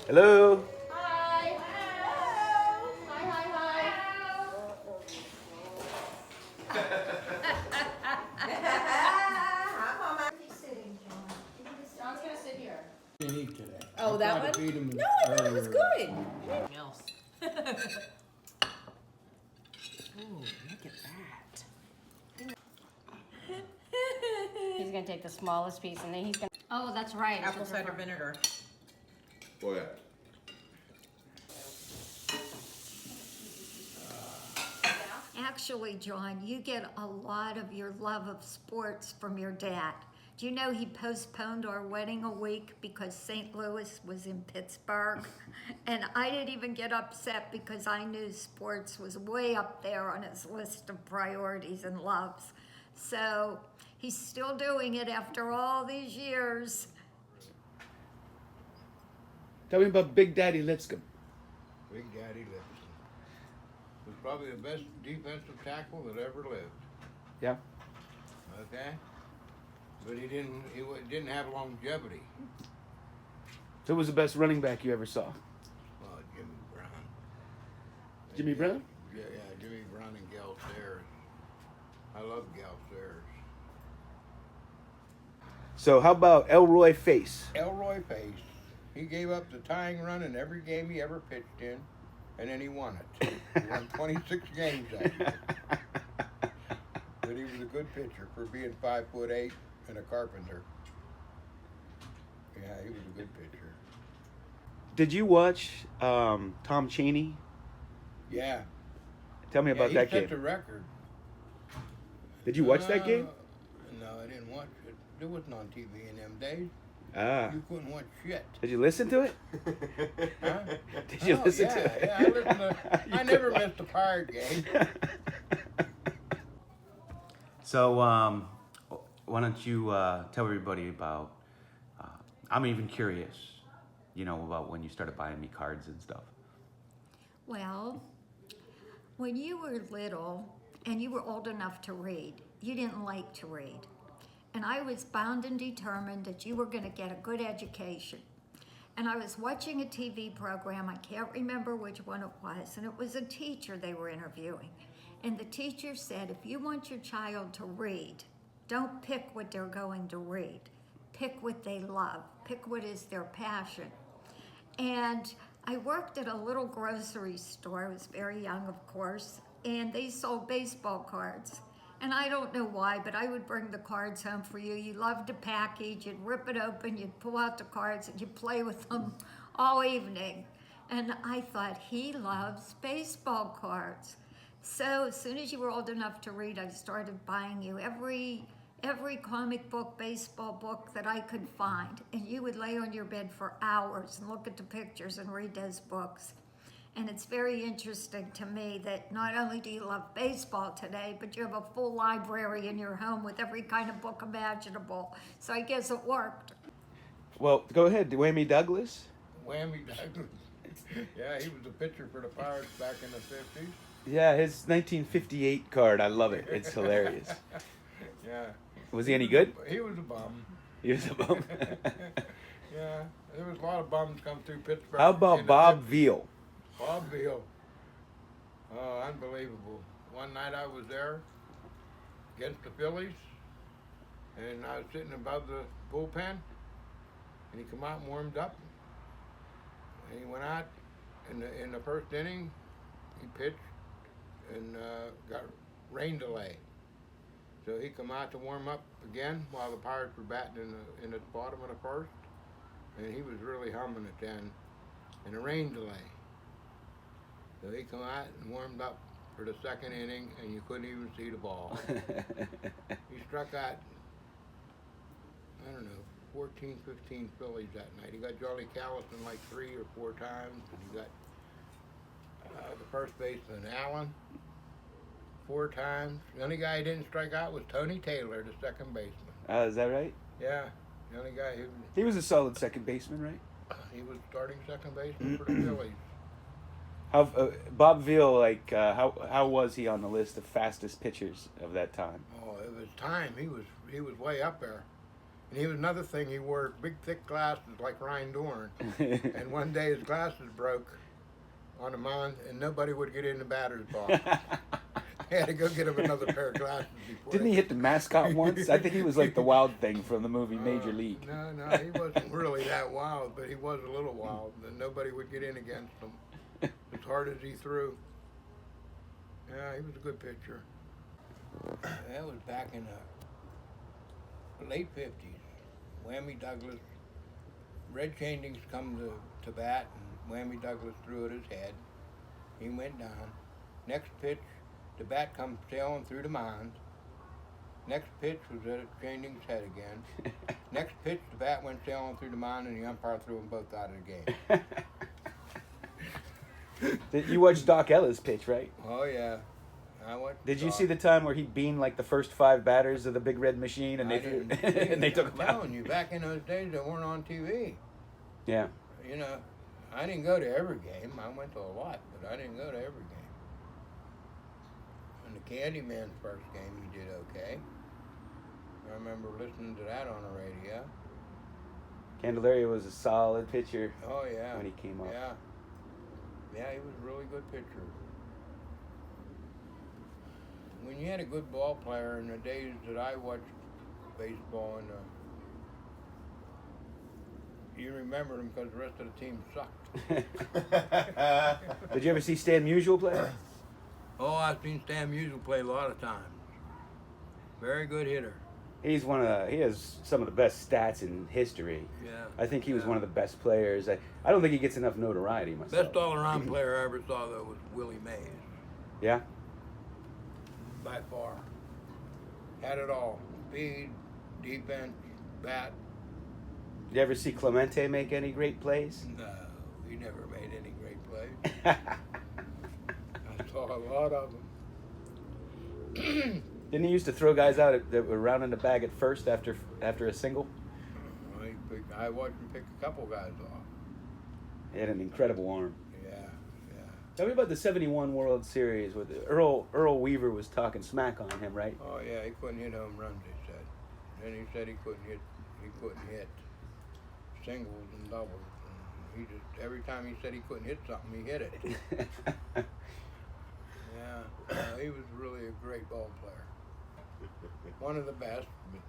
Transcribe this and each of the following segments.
Hello. Hi. Hello. Hi, hi, hi. He's sitting, John. John's gonna sit here. Didn't eat today. Oh, that one? No, I thought it was good. Else. Ooh, look at that. He's gonna take the smallest piece and then he's gonna. Oh, that's right. Apple cider vinegar. Oh yeah. Actually, John, you get a lot of your love of sports from your dad. Do you know he postponed our wedding a week because St. Louis was in Pittsburgh? And I didn't even get upset because I knew sports was way up there on his list of priorities and loves. So he's still doing it after all these years. Tell me about Big Daddy Lipscomb. Big Daddy Lipson was probably the best defensive tackle that ever lived. Yeah. Okay, but he didn't have longevity. So who was the best running back you ever saw? Well, Jimmy Brown. Jimmy Brown? Yeah, Jimmy Brown and Gale Sayers. I love Gale Sayers. So how about Elroy Face? Elroy Pace. He gave up the tying run in every game he ever pitched in, and then he won it. He won 26 games that year. But he was a good pitcher for being 5'8" and a carpenter. Yeah, he was a good pitcher. Did you watch Tom Cheney? Yeah. Tell me about that He set game. the record. Did you watch that game? No, I didn't watch it. It wasn't on TV in them days. Ah. You couldn't watch shit. Did you listen to it? Huh? Did you listen to it? Yeah, I listened to. I never missed a Pirate game. So, why don't you tell everybody about, I'm even curious, about when you started buying me cards and stuff. Well, when you were little and you were old enough to read, you didn't like to read. And I was bound and determined that you were going to get a good education. And I was watching a TV program, I can't remember which one it was, and it was a teacher they were interviewing. And the teacher said, if you want your child to read, don't pick what they're going to read. Pick what they love. Pick what is their passion. And I worked at a little grocery store. I was very young, of course, and they sold baseball cards. And I don't know why, but I would bring the cards home for you. You loved to package, you'd rip it open, you'd pull out the cards, and you'd play with them all evening. And I thought, he loves baseball cards. So as soon as you were old enough to read, I started buying you every comic book, baseball book that I could find. And you would lay on your bed for hours and look at the pictures and read those books. And it's very interesting to me that not only do you love baseball today, but you have a full library in your home with every kind of book imaginable. So I guess it worked. Well, go ahead. Whammy Douglas. Whammy Douglas. Yeah, he was the pitcher for the Pirates back in the 50s. Yeah, his 1958 card. I love it. It's hilarious. Yeah. Was he any good? He was a bum. He was a bum. Yeah, there was a lot of bums come through Pittsburgh. How about Bob Veal? Bob Veal. Oh, unbelievable. One night I was there against the Phillies, and I was sitting above the bullpen, and he come out and warmed up, and he went out in the first inning. He pitched and got rain delay, so he come out to warm up again while the Pirates were batting in the bottom of the first, and he was really humming it then, in a rain delay. So he come out and warmed up for the second inning, and you couldn't even see the ball. He struck out, I don't know, 14, 15 Phillies that night. He got Charlie Callison like 3 or 4 times, and he got the first baseman Allen 4 times. The only guy who didn't strike out was Tony Taylor, the second baseman. Is that right? Yeah, the only guy who... He was a solid second baseman, right? He was starting second baseman for the Phillies. How Bob Veal, how was he on the list of fastest pitchers of that time? Oh, it was time. He was way up there. And he was another thing, he wore big thick glasses like Ryan Dorn. And one day his glasses broke on the mound and nobody would get in the batter's box. He had to go get him another pair of glasses before. Didn't he hit the mascot once? I think he was like the wild thing from the movie Major League. No, he wasn't really that wild, but he was a little wild. And nobody would get in against him as hard as he threw. Yeah, he was a good pitcher. That was back in the late 50s. Whammy Douglas, Red Changings come to bat, and Whammy Douglas threw at his head. He went down. Next pitch, the bat comes sailing through the mound. Next pitch was at Changing's head again. Next pitch, the bat went sailing through the mound, and the umpire threw them both out of the game. You watched Doc Ellis pitch, right? Oh, yeah. Did you see the time where he beamed like the first 5 batters of the Big Red Machine and I they didn't see and it. they took I'm him out? telling you, back in those days, they weren't on TV. Yeah. You know, I didn't go to every game. I went to a lot, but I didn't go to every game. And the Candyman's first game, he did okay. I remember listening to that on the radio. Candelaria was a solid pitcher Oh, yeah. when he came up. Yeah. Yeah, he was a really good pitcher. When you had a good ball player in the days that I watched baseball, and you remember them because the rest of the team sucked. Did you ever see Stan Musial play? Oh, I've seen Stan Musial play a lot of times. Very good hitter. He has some of the best stats in history. Yeah. I think he was one of the best players. I don't think he gets enough notoriety myself. Best all-around player I ever saw, though, was Willie Mays. Yeah? By far. Had it all. Speed, defense, bat. Did you ever see Clemente make any great plays? No, he never made any great plays. I saw a lot of them. Didn't he used to throw guys out that were rounding the bag at first after a single? I watched him pick a couple guys off. He had an incredible arm. Yeah. Tell me about the '71 World Series with Earl Weaver was talking smack on him, right? Oh yeah, he couldn't hit home runs, he said. Then he said he couldn't hit singles and doubles. And he just, every time he said he couldn't hit something, he hit it. Yeah, he was really a great ball player. One of the best, but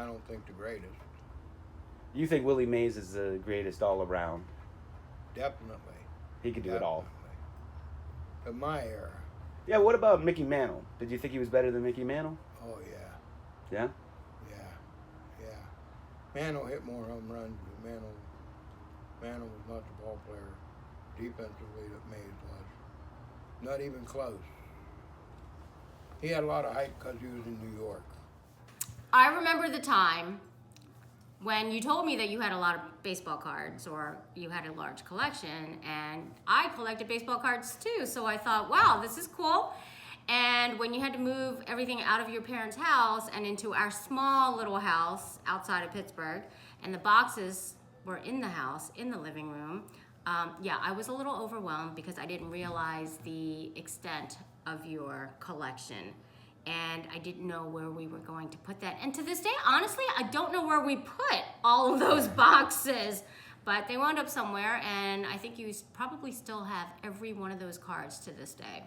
I don't think the greatest. You think Willie Mays is the greatest all around? Definitely. He could do it all. But my era. Yeah, what about Mickey Mantle? Did you think he was better than Mickey Mantle? Oh yeah. Yeah? Yeah. Mantle hit more home runs, but Mantle was not the ball player defensively that Mays was. Not even close. He had a lot of hype because he was in New York. I remember the time when you told me that you had a lot of baseball cards or you had a large collection, and I collected baseball cards too, so I thought, wow, this is cool. And when you had to move everything out of your parents' house and into our small little house outside of Pittsburgh, and the boxes were in the house, in the living room, yeah, I was a little overwhelmed because I didn't realize the extent of your collection. And I didn't know where we were going to put that. And to this day, honestly, I don't know where we put all of those boxes. But they wound up somewhere, and I think you probably still have every one of those cards to this day.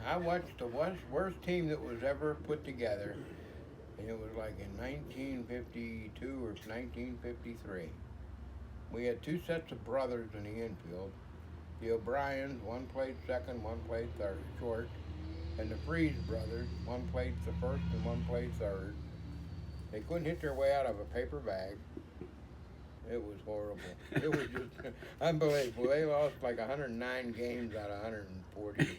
I watched the worst team that was ever put together, and it was like in 1952 or 1953. We had 2 sets of brothers in the infield. The O'Briens, one played second, one played third, short. And the Freeze brothers, one played the first and one played third. They couldn't hit their way out of a paper bag. It was horrible. It was just unbelievable. They lost like 109 games out of 140.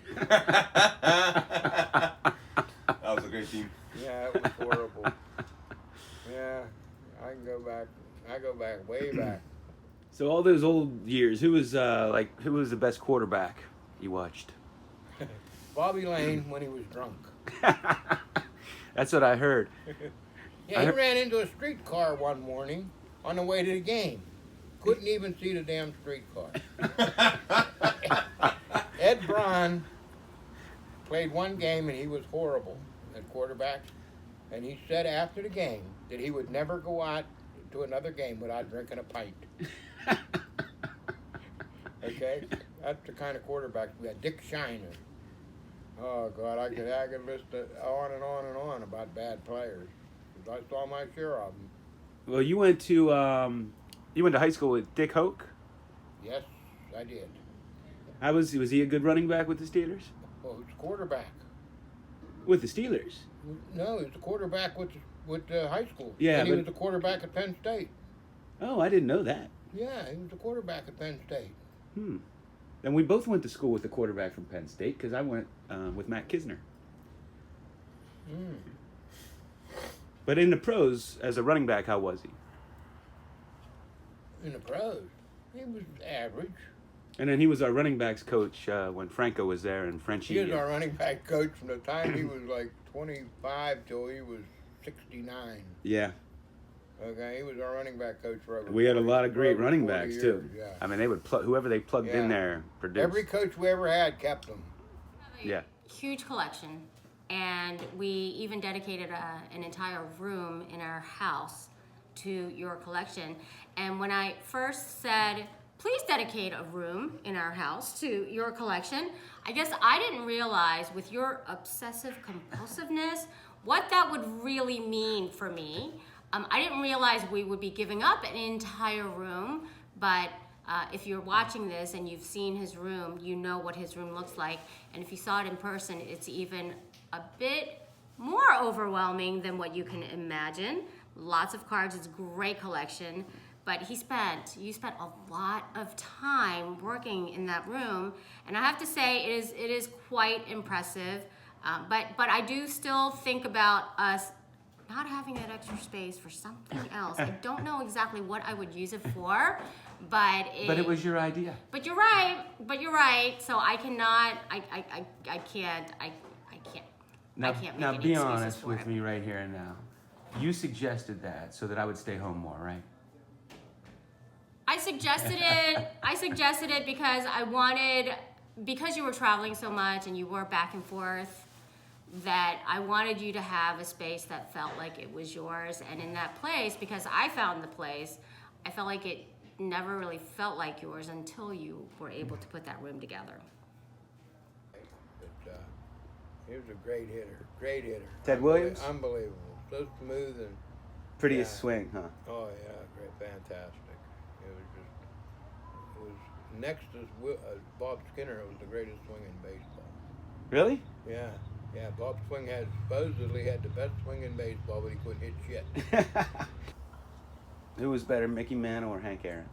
That was a great team. Yeah, it was horrible. Yeah, I go back way back. So all those old years, who was the best quarterback you watched? Bobby Lane when he was drunk. That's what I heard. Yeah, he ran into a streetcar one morning on the way to the game. Couldn't even see the damn streetcar. Ed Braun played one game and he was horrible at quarterback. And he said after the game that he would never go out to another game without drinking a pint. Okay? That's the kind of quarterback we had. Dick Shiner. Oh, God, I could list on and on and on about bad players. 'Cause I saw my share of them. Well, you went to high school with Dick Hoke. Yes, I did. Was he a good running back with the Steelers? Well, he was a quarterback. With the Steelers? No, he was a quarterback with high school. Yeah, and he but- was a quarterback at Penn State. Oh, I didn't know that. Yeah, he was a quarterback at Penn State. And we both went to school with the quarterback from Penn State because I went with Matt Kisner. But in the pros, as a running back, how was he? In the pros, he was average. And then he was our running backs coach when Franco was there and Frenchie. He was our running back coach from the time he was like 25 till he was 69. Yeah. Okay, he was our running back coach for over. We had a 40 lot of great for over running 40 backs years, too. Yeah. I mean, they would whoever they plugged in Yeah. there produced. Every coach we ever had kept them. Yeah. Huge collection, and we even dedicated an entire room in our house to your collection. And when I first said, please dedicate a room in our house to your collection, I guess I didn't realize with your obsessive compulsiveness what that would really mean for me. I didn't realize we would be giving up an entire room, but if you're watching this and you've seen his room, you know what his room looks like. And if you saw it in person, it's even a bit more overwhelming than what you can imagine. Lots of cards, it's a great collection. But you spent a lot of time working in that room. And I have to say, it is quite impressive. But I do still think about us not having that extra space for something else. I don't know exactly what I would use it for, but But it was your idea. But you're right. So I cannot. I can't. Now, I can't make now any be excuses honest for with it. me right here and now. You suggested that so that I would stay home more, right? I suggested it because because you were traveling so much and you were back and forth, that I wanted you to have a space that felt like it was yours. And in that place, because I found the place, I felt like it never really felt like yours until you were able to put that room together. But he was a great hitter. Ted Williams? Unbelievable. So smooth and Prettiest Yeah. swing, huh? oh yeah, great, fantastic. It was next to Bob Skinner. It was the greatest swing in baseball. Really? Yeah. Bob Swing supposedly had the best swing in baseball, but he couldn't hit shit. Who was better, Mickey Mantle or Hank Aaron?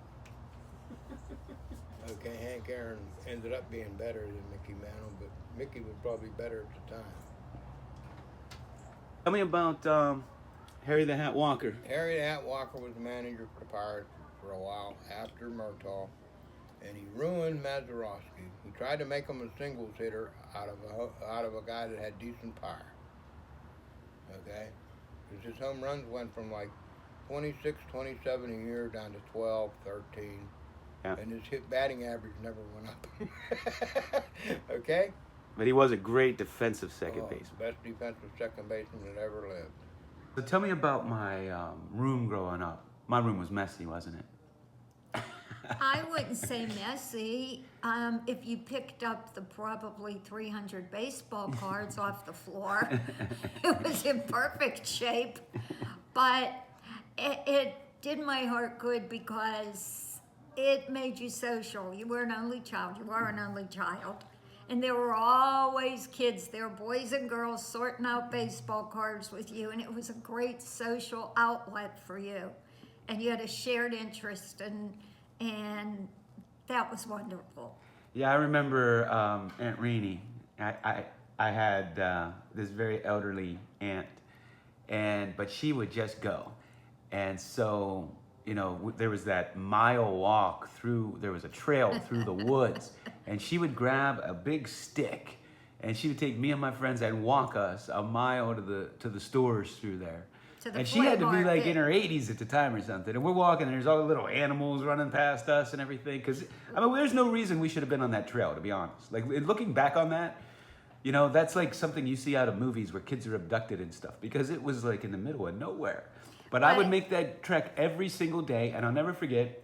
Okay, Hank Aaron ended up being better than Mickey Mantle, but Mickey was probably better at the time. Tell me about Harry the Hat Walker. Harry the Hat Walker was the manager for the Pirates for a while after Murtaugh, and he ruined Mazeroski. He tried to make him a singles hitter out of a guy that had decent power. Okay? Because his home runs went from like 26, 27 a year down to 12, 13. Yeah. And his batting average never went up. Okay? But he was a great defensive second Oh, baseman. best defensive second baseman that ever lived. So tell me about my room growing up. My room was messy, wasn't it? I wouldn't say messy. If you picked up the probably 300 baseball cards off the floor, it was in perfect shape. But it did my heart good because it made you social. You were an only child. You are an only child. And there were always kids there, boys and girls, sorting out baseball cards with you. And it was a great social outlet for you. And you had a shared interest, and that was wonderful. Yeah, I remember Aunt Renee. I had this very elderly aunt, but she would just go, and so there was that mile walk through. There was a trail through the woods, and she would grab a big stick, and she would take me and my friends and walk us a mile to the stores through there. And she had to be like in her 80s at the time or something. And we're walking, and there's all the little animals running past us and everything. Because, there's no reason we should have been on that trail, to be honest. Like, looking back on that, You know, that's like something you see out of movies where kids are abducted and stuff, because it was like in the middle of nowhere. But I would Right. make that trek every single day, and I'll never forget.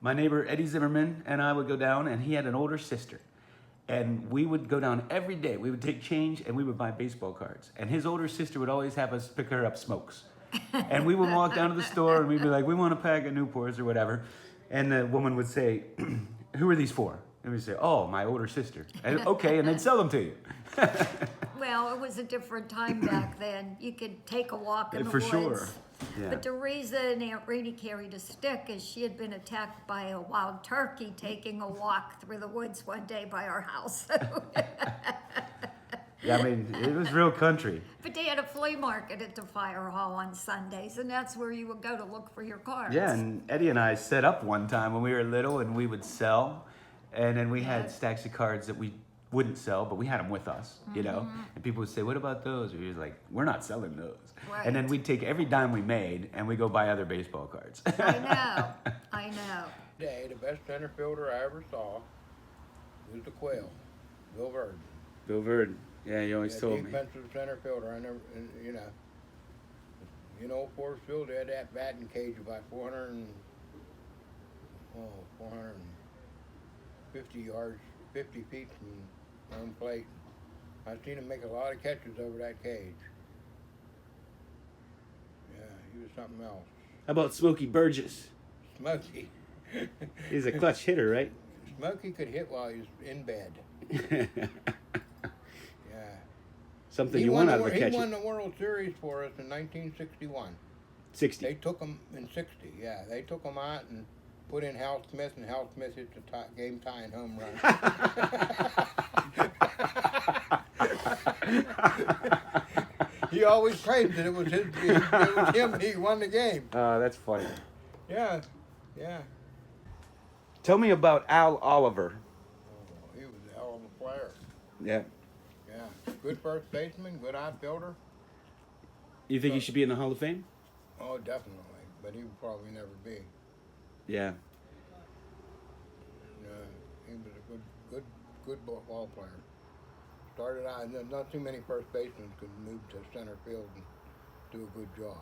My neighbor Eddie Zimmerman and I would go down, and he had an older sister. And we would go down every day. We would take change and we would buy baseball cards. And his older sister would always have us pick her up smokes. And we would walk down to the store and we'd be like, we want a pack of Newports or whatever. And the woman would say, who are these for? And we'd say, oh, my older sister. And, okay, and they'd sell them to you. Well, it was a different time back then. You could take a walk in the For woods. sure. Yeah. But the reason Aunt Rainey carried a stick is she had been attacked by a wild turkey taking a walk through the woods one day by our house. Yeah, I mean, it was real country. But they had a flea market at the fire hall on Sundays, and that's where you would go to look for your cards. Yeah, and Eddie and I set up one time when we were little, and we would sell. And then we had stacks of cards that we wouldn't sell, but we had them with us, you know? And people would say, what about those? We was like, we're not selling those. Right. And then we'd take every dime we made and we'd go buy other baseball cards. I know. Today, the best center fielder I ever saw was the Quail, Bill Verdon. Bill Verdon. Yeah, you always told me. Defensive center fielder. I never, you know, Forest Field, they had that batting cage about 450 yards, 50 feet from home plate. I've seen him make a lot of catches over that cage. Yeah, he was something else. How about Smokey Burgess? Smokey. He's a clutch hitter, right? Smokey could hit while he was in bed. Yeah. Something you want out of a He catcher. won the World Series for us in 1961. 60. They took him in 60, yeah. They took him out and put in Hal Smith, and Hal Smith hit the game-tying home run. He always claimed that it was him. He won the game. That's funny. Yeah, yeah. Tell me about Al Oliver. Oh, he was a hell of a player. Yeah. Yeah, good first baseman, good outfielder. You think he should be in the Hall of Fame? Oh, definitely, but he would probably never be. Yeah. He was a good ball player. Started out, not too many first basemen could move to center field and do a good job.